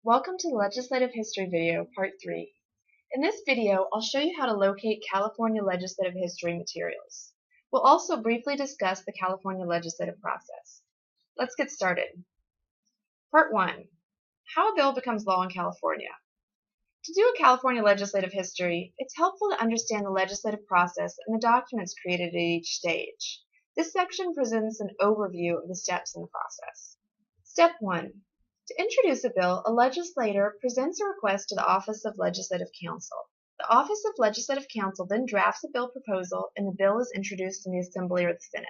Welcome to the Legislative History video, Part 3. In this video, I'll show you how to locate California legislative history materials. We'll also briefly discuss the California legislative process. Let's get started. Part 1. How a bill becomes law in California. To do a California legislative history, it's helpful to understand the legislative process and the documents created at each stage. This section presents an overview of the steps in the process. Step 1. To introduce a bill, a legislator presents a request to the Office of Legislative Counsel. The Office of Legislative Counsel then drafts a bill proposal and the bill is introduced in the Assembly or the Senate.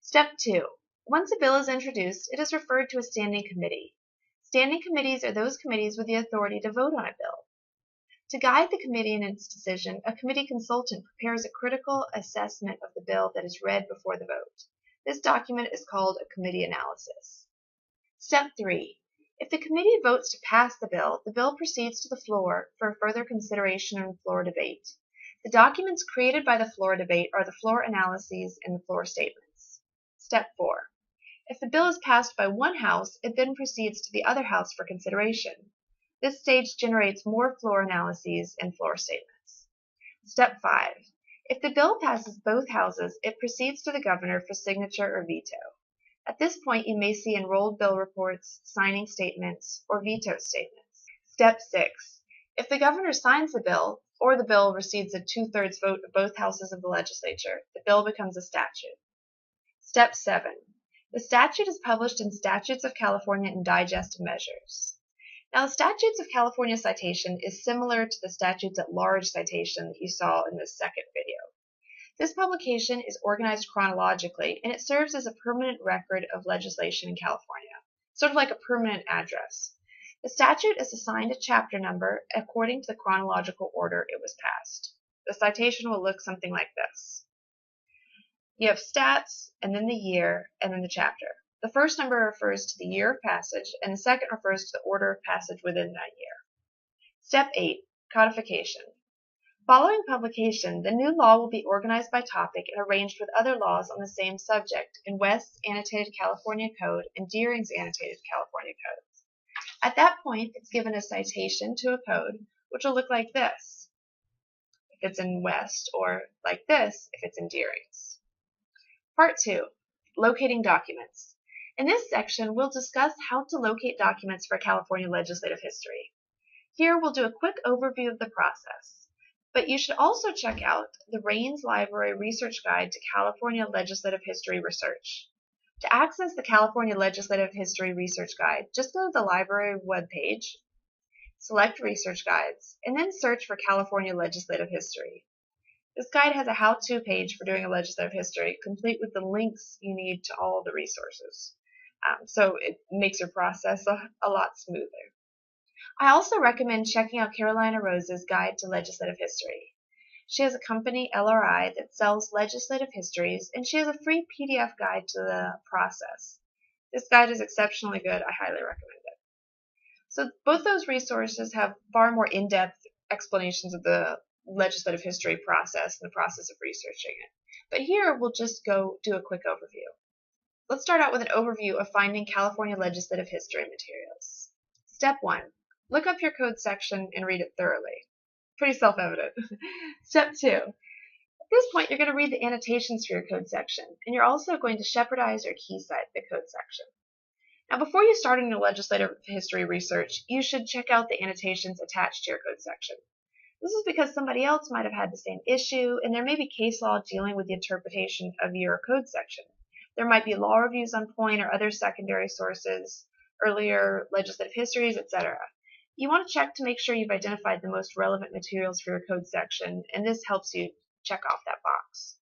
Step 2. Once a bill is introduced, it is referred to a standing committee. Standing committees are those committees with the authority to vote on a bill. To guide the committee in its decision, a committee consultant prepares a critical assessment of the bill that is read before the vote. This document is called a committee analysis. Step 3. If the committee votes to pass the bill proceeds to the floor for further consideration and floor debate. The documents created by the floor debate are the floor analyses and the floor statements. Step 4. If the bill is passed by one house, it then proceeds to the other house for consideration. This stage generates more floor analyses and floor statements. Step 5. If the bill passes both houses, it proceeds to the governor for signature or veto. At this point, you may see enrolled bill reports, signing statements, or veto statements. Step 6. If the governor signs the bill, or the bill receives a 2/3 vote of both houses of the legislature, the bill becomes a statute. Step 7. The statute is published in Statutes of California and Digest of Measures. Now, the Statutes of California citation is similar to the Statutes at Large citation that you saw in this second video. This publication is organized chronologically, and it serves as a permanent record of legislation in California, sort of like a permanent address. The statute is assigned a chapter number according to the chronological order it was passed. The citation will look something like this. You have stats, and then the year, and then the chapter. The first number refers to the year of passage, and the second refers to the order of passage within that year. Step 8. Codification. Following publication, the new law will be organized by topic and arranged with other laws on the same subject in West's Annotated California Code and Deering's Annotated California Codes. At that point, it's given a citation to a code, which will look like this if it's in West, or like this if it's in Deering's. Part 2. Locating documents. In this section, we'll discuss how to locate documents for California legislative history. Here, we'll do a quick overview of the process. But you should also check out the Raines Library Research Guide to California Legislative History Research. To access the California Legislative History Research Guide, just go to the library webpage, select Research Guides, and then search for California Legislative History. This guide has a how-to page for doing a legislative history, complete with the links you need to all the resources. So it makes your process a lot smoother. I also recommend checking out Carolina Rose's Guide to Legislative History. She has a company, LRI, that sells legislative histories, and she has a free PDF guide to the process. This guide is exceptionally good. I highly recommend it. So both those resources have far more in-depth explanations of the legislative history process and the process of researching it. But here we'll just go do a quick overview. Let's start out with an overview of finding California legislative history materials. Step 1. Look up your code section and read it thoroughly. Pretty self-evident. Step 2. At this point, you're going to read the annotations for your code section, and you're also going to shepherdize or key cite the code section. Now, before you start in your legislative history research, you should check out the annotations attached to your code section. This is because somebody else might have had the same issue, and there may be case law dealing with the interpretation of your code section. There might be law reviews on point or other secondary sources, earlier legislative histories, etc. You want to check to make sure you've identified the most relevant materials for your code section, and this helps you check off that box.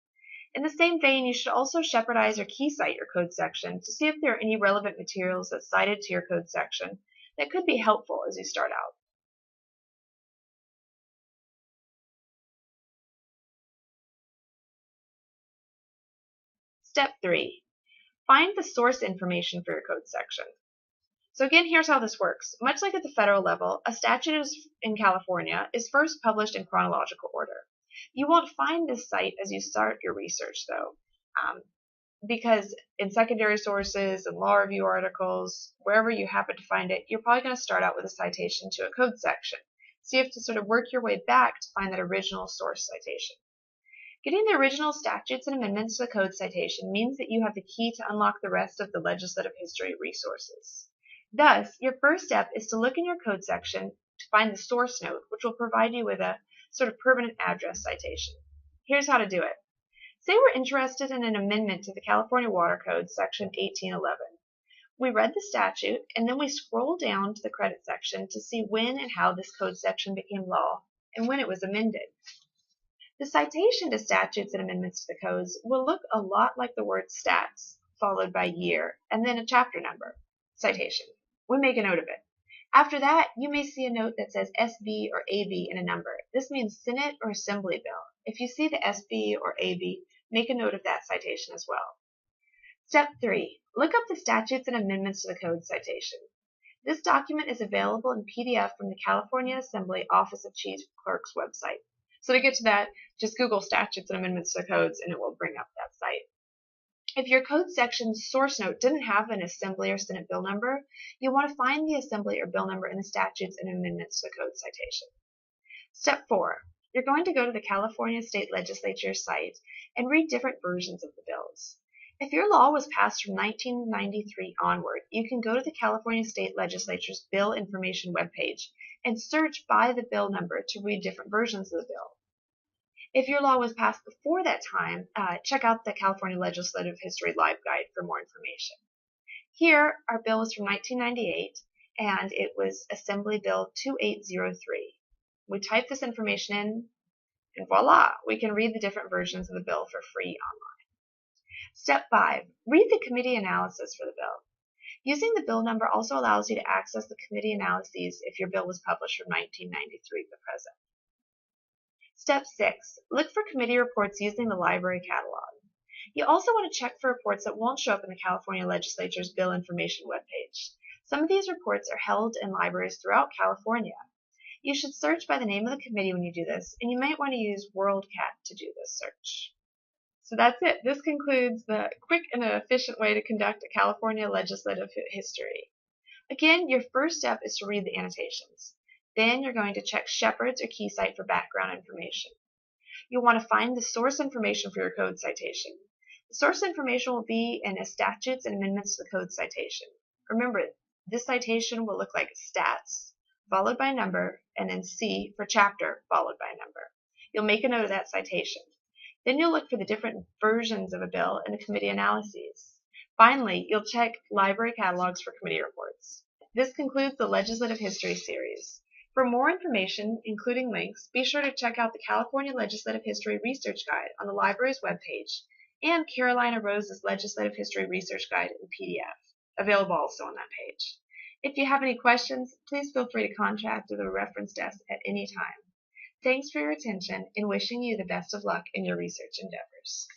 In the same vein, you should also shepherdize or key cite your code section to see if there are any relevant materials that's cited to your code section that could be helpful as you start out. Step 3. Find the source information for your code section. So again, here's how this works. Much like at the federal level, a statute in California is first published in chronological order. You won't find this site as you start your research, though. because in secondary sources and law review articles, wherever you happen to find it, you're probably going to start out with a citation to a code section. So you have to sort of work your way back to find that original source citation. Getting the original statutes and amendments to the code citation means that you have the key to unlock the rest of the legislative history resources. Thus, your first step is to look in your code section to find the source note, which will provide you with a sort of permanent address citation. Here's how to do it. Say we're interested in an amendment to the California Water Code, Section 1811. We read the statute, and then we scroll down to the credit section to see when and how this code section became law and when it was amended. The citation to statutes and amendments to the codes will look a lot like the word stats, followed by year, and then a chapter number, citation. We make a note of it. After that, you may see a note that says SB or AB in a number. This means Senate or Assembly bill. If you see the SB or AB, make a note of that citation as well. Step 3. Look up the statutes and amendments to the code citation. This document is available in PDF from the California Assembly Office of Chief Clerk's website. So to get to that, just Google statutes and amendments to the codes and it will bring up that site. If your code section's source note didn't have an Assembly or Senate bill number, you'll want to find the Assembly or bill number in the statutes and amendments to the code citation. Step 4. You're going to go to the California State Legislature site and read different versions of the bills. If your law was passed from 1993 onward, you can go to the California State Legislature's Bill Information webpage and search by the bill number to read different versions of the bill. If your law was passed before that time, check out the California Legislative History Live Guide for more information. Here, our bill is from 1998, and it was Assembly Bill 2803. We type this information in, and voila, we can read the different versions of the bill for free online. Step 5. Read the committee analysis for the bill. Using the bill number also allows you to access the committee analyses if your bill was published from 1993 to the present. Step 6. Look for committee reports using the library catalog. You also want to check for reports that won't show up in the California Legislature's Bill Information webpage. Some of these reports are held in libraries throughout California. You should search by the name of the committee when you do this, and you might want to use WorldCat to do this search. So that's it. This concludes the quick and efficient way to conduct a California legislative history. Again, your first step is to read the annotations. Then you're going to check Shepard's or KeyCite for background information. You'll want to find the source information for your code citation. The source information will be in a statutes and amendments to the code citation. Remember, this citation will look like stats, followed by number, and then C for chapter, followed by number. You'll make a note of that citation. Then you'll look for the different versions of a bill in the committee analyses. Finally, you'll check library catalogs for committee reports. This concludes the Legislative History series. For more information, including links, be sure to check out the California Legislative History Research Guide on the library's webpage and Carolina Rose's Legislative History Research Guide in PDF, available also on that page. If you have any questions, please feel free to contact the reference desk at any time. Thanks for your attention and wishing you the best of luck in your research endeavors.